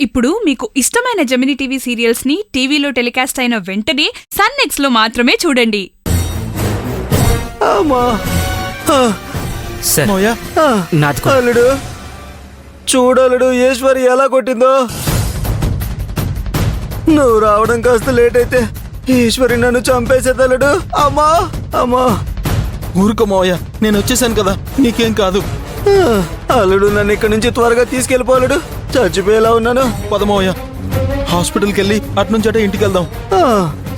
ఇప్పుడు మీకు ఇష్టమైన జెమినీ టీవీ సీరియల్స్ ని టీవీలో టెలికాస్ట్ అయిన వెంటనే సన్ నెక్స్ట్ లో మాత్రమే చూడండి. అల్లుడు చూడలుడు ఈశ్వరి ఎలా కొట్టిందో. నువ్వు రావడం కాస్త లేట్ అయితే ఈశ్వరి నన్ను చంపేసేదలుడు. అమ్మా అమ్మా. ఊరుకో మావయ్య, నేను వచ్చేసాను కదా, నీకేం కాదు. అల్లుడు నన్ను ఇక్కడి నుంచి త్వరగా తీసుకెళ్ళిపోలేడు, చచ్చిపోయేలా ఉన్నాను. పదమావయ్య, హాస్పిటల్కి వెళ్ళి అట్నుంచట ఇంటికి వెళ్దాం.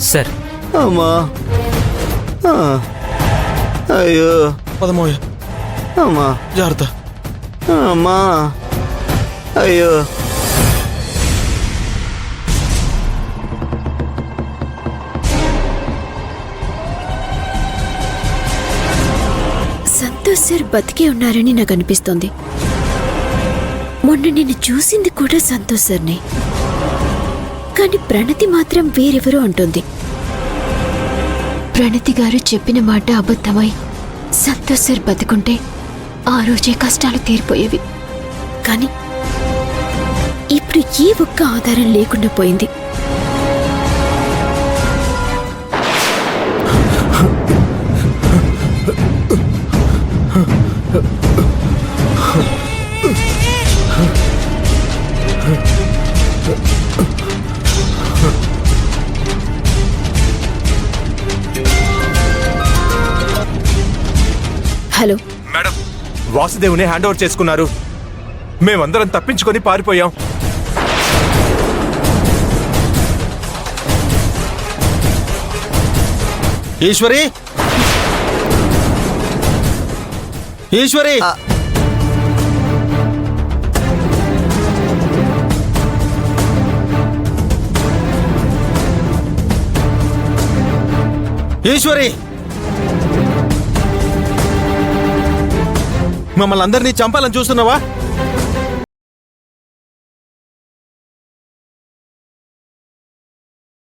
సార్ అమ్మా. అయ్యో పదమావయ్య. అమ్మా జాగ్రత్త. అమ్మా. అయ్యో సంతోష్ సార్ బతికే ఉన్నారని నాకు అనిపిస్తోంది. మొన్న నేను చూసింది కూడా సంతోష్ సార్ని, కానీ ప్రణతి మాత్రం వేరెవరో అంటుంది. ప్రణతి గారు చెప్పిన మాట అబద్ధమై సంతోష్ సార్ బతికుంటే ఆ రోజే కష్టాలు తీరిపోయేవి. కానీ ఇప్పుడు ఏ ఒక్క ఆధారం లేకుండా పోయింది. హలో మేడం, వాసుదేవుని హ్యాండ్ ఓవర్ చేసుకున్నారు. మేమందరం తప్పించుకొని పారిపోయాం. ఈశ్వరి, ఈశ్వరి. ఈశ్వరి, మమ్మల్ని అందరినీ చంపాలని చూస్తున్నావా?